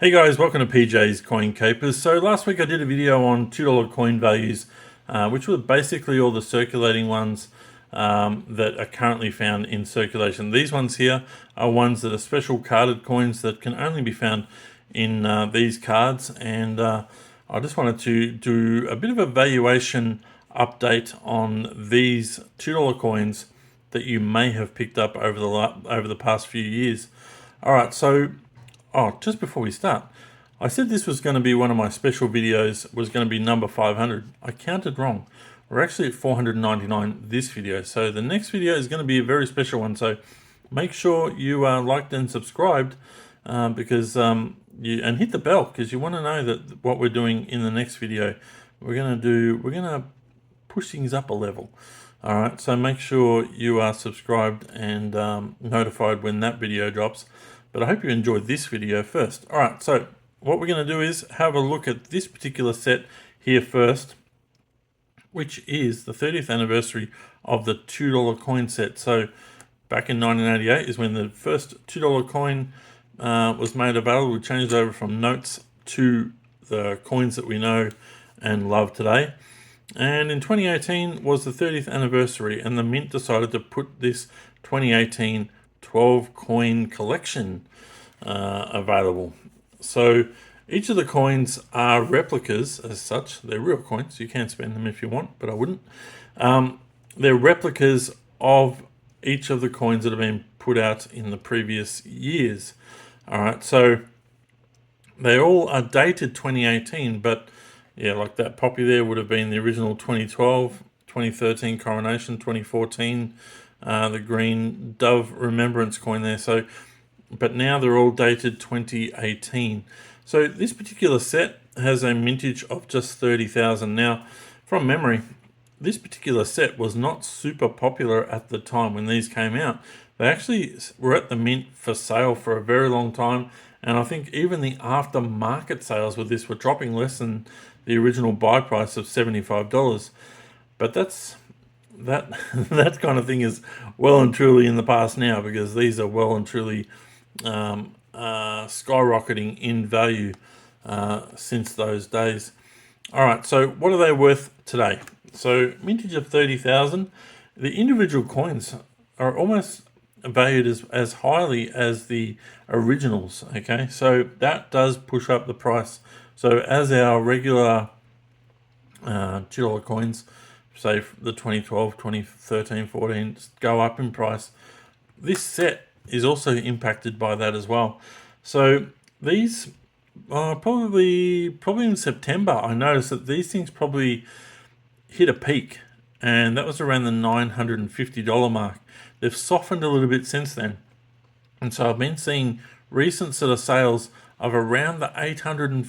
Hey guys, welcome to PJ's Coin Capers. So last week I did a video on $2 coin values, which were basically all the circulating ones that are currently found in circulation. These ones here are ones that are special carded coins that can only be found in these cards, and I just wanted to do a bit of a valuation update on these $2 coins that you may have picked up over the past few years. All right, so just before we start, I said this was going to be one of my special videos, was going to be number 500. I counted wrong. We're actually at 499 this video. So the next video is going to be a very special one. So make sure you liked and subscribed because and hit the bell, because you want to know that what we're doing in the next video. We're going to push things up a level. All right, so make sure you are subscribed and notified when that video drops. But I hope you enjoyed this video first. All right, so what we're going to do is have a look at this particular set here first, which is the 30th anniversary of the $2 coin set. So back in 1988 is when the first $2 coin was made available. We changed over from notes to the coins that we know and love today. And in 2018 was the 30th anniversary, and the Mint decided to put this 2018 12 coin collection available. So each of the coins are replicas as such. They're real coins. You can spend them if you want, but I wouldn't. They're replicas of each of the coins that have been put out in the previous years. All right, so they all are dated 2018, but yeah, like that poppy there would have been the original 2012, 2013 coronation, 2014, the green dove remembrance coin there. So, but now they're all dated 2018. So this particular set has a mintage of just 30,000. Now, from memory, this particular set was not super popular at the time when these came out. They actually were at the Mint for sale for a very long time, and I think even the aftermarket sales with this were dropping less than the original buy price of $75. But that kind of thing is well and truly in the past now, because these are well and truly skyrocketing in value since those days. All right, so what are they worth today? So mintage of 30,000. The individual coins are almost valued as highly as the originals. Okay, so that does push up the price. So as our regular $2 coins, say the 2012, 2013, 14, go up in price, this set is also impacted by that as well. So these probably in September, I noticed that these things probably hit a peak, and that was around the $950 mark. They've softened a little bit since then, and so I've been seeing recent sort of sales of around the $800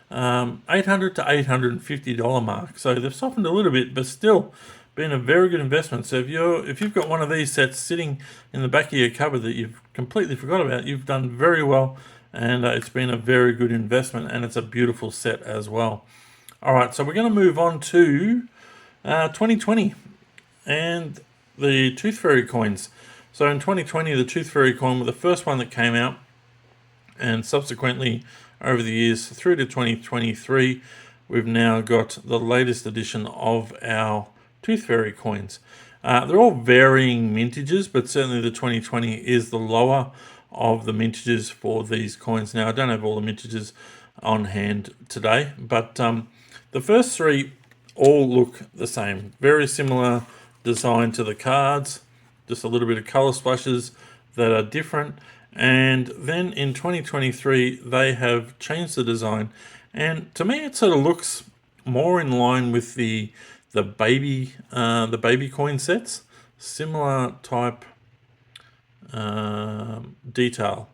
to $850 mark. So they've softened a little bit, but still been a very good investment. So if you've got one of these sets sitting in the back of your cupboard that you've completely forgot about, you've done very well, and it's been a very good investment, and it's a beautiful set as well. All right, so we're going to move on to 2020 and the Tooth Fairy coins. So in 2020, the Tooth Fairy coin was the first one that came out, and subsequently over the years through to 2023, we've now got the latest edition of our Tooth Fairy coins. They're all varying mintages, but certainly the 2020 is the lower of the mintages for these coins. Now, I don't have all the mintages on hand today, but the first three all look the same. Very similar design to the cards, just a little bit of color splashes that are different. And then in 2023, they have changed the design, and to me, it sort of looks more in line with the baby coin sets. Similar type detail,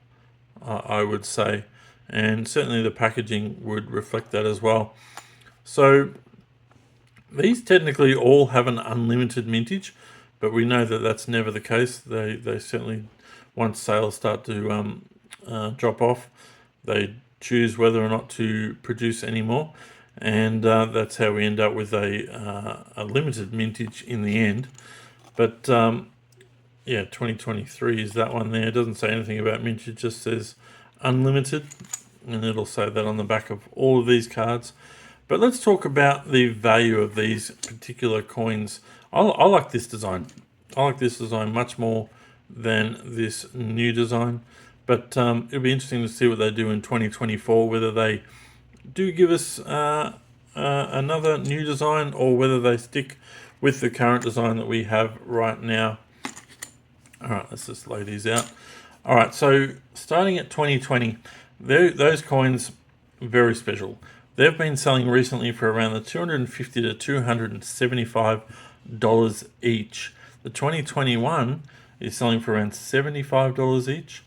I would say, and certainly the packaging would reflect that as well. So these technically all have an unlimited mintage, but we know that that's never the case. They certainly, once sales start to drop off, they choose whether or not to produce any more, and that's how we end up with a limited mintage in the end. But yeah, 2023 is that one there. It doesn't say anything about mintage, it just says unlimited. and it'll say that on the back of all of these cards. But let's talk about the value of these particular coins. I like this design. I like this design much more than this new design. But it'll be interesting to see what they do in 2024, whether they do give us another new design or whether they stick with the current design that we have right now. All right, let's just lay these out. All right, so starting at 2020, those coins, very special. They've been selling recently for around the $250 to $275 each. The 2021 is selling for around $75 each.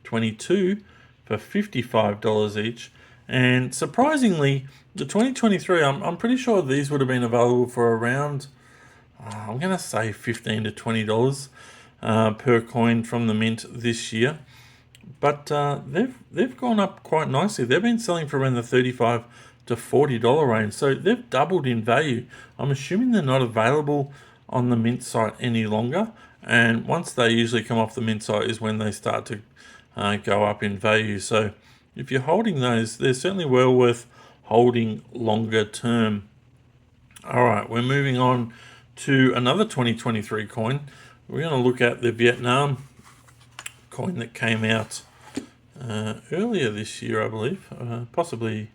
22 for $55 each. And surprisingly, the 2023, I'm pretty sure these would have been available for around, I'm going to say $15 to $20 per coin from the mint this year. But they've gone up quite nicely. They've been selling for around the $35 to $40 range. So they've doubled in value. I'm assuming they're not available on the mint site any longer. And once they usually come off the mint site is when they start to go up in value. So if you're holding those, they're certainly well worth holding longer term. All right, we're moving on to another 2023 coin. We're going to look at the Vietnam coin that came out earlier this year, I believe. Possibly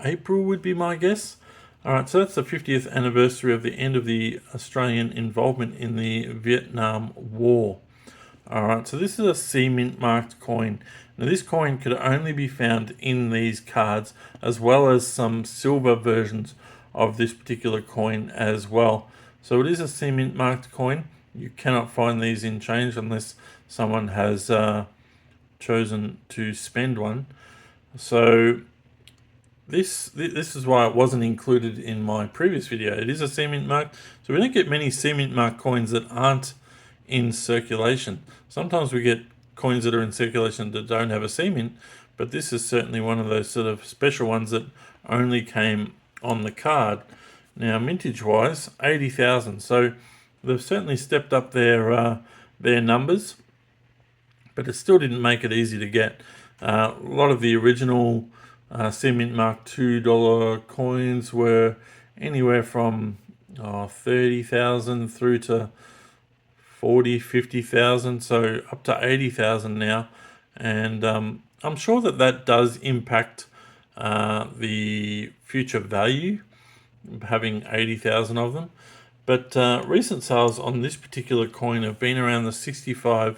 April would be my guess. All right, so that's the 50th anniversary of the end of the Australian involvement in the Vietnam War. All right, so this is a C mint marked coin. Now this coin could only be found in these cards, as well as some silver versions of this particular coin as well. So it is a C mint marked coin. You cannot find these in change unless someone has chosen to spend one. So this is why it wasn't included in my previous video. It is a C mint mark, so we don't get many C mint mark coins that aren't in circulation. Sometimes we get coins that are in circulation that don't have a C mint, but this is certainly one of those sort of special ones that only came on the card. Now, mintage wise, 80,000. So they've certainly stepped up their numbers, but it still didn't make it easy to get. A lot of the original C mint mark $2 coins were anywhere from 30,000 through to 40, 50,000, so up to 80,000 now. And I'm sure that does impact the future value, having 80,000 of them. But recent sales on this particular coin have been around the $65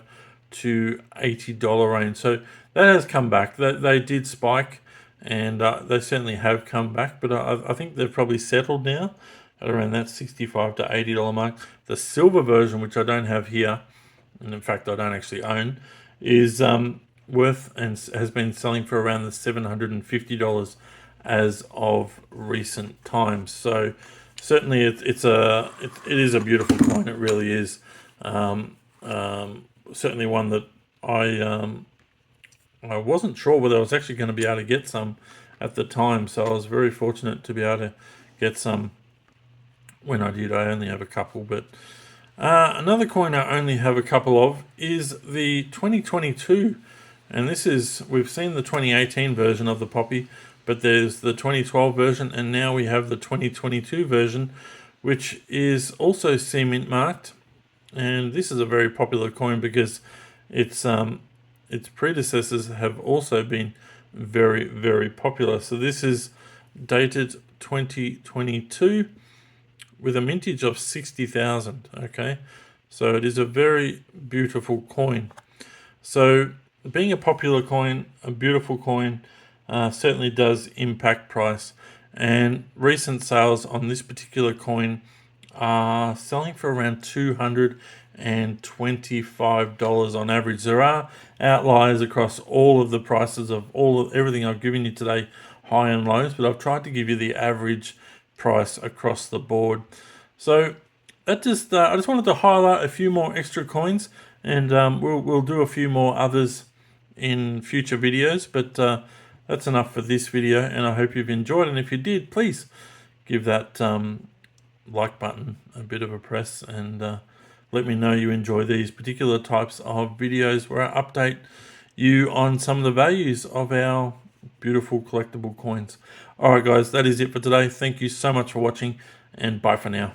to $80 range. So that has come back. They did spike, and they certainly have come back, but I think they've probably settled now at around that $65 to $80 mark. The silver version, which I don't have here, and in fact I don't actually own, is worth and has been selling for around the $750 as of recent times. So certainly it is a beautiful coin. It really is. Certainly one that I wasn't sure whether I was actually going to be able to get some at the time, so I was very fortunate to be able to get some. When I did, I only have a couple, but another coin I only have a couple of is the 2022, and we've seen the 2018 version of the Poppy, but there's the 2012 version, and now we have the 2022 version, which is also C mint marked, and this is a very popular coin because its predecessors have also been very, very popular. So this is dated 2022. with a mintage of 60,000, okay? So it is a very beautiful coin. So being a popular coin, a beautiful coin, certainly does impact price. And recent sales on this particular coin are selling for around $225 on average. There are outliers across all of the prices of everything I've given you today, high and lows, but I've tried to give you the average price across the board. So that I just wanted to highlight a few more extra coins, and we'll do a few more others in future videos, but that's enough for this video, and I hope you've enjoyed. And if you did, please give that like button a bit of a press, and let me know you enjoy these particular types of videos where I update you on some of the values of our Beautiful collectible coins. All right, guys, that is it for today. Thank you so much for watching, and bye for now.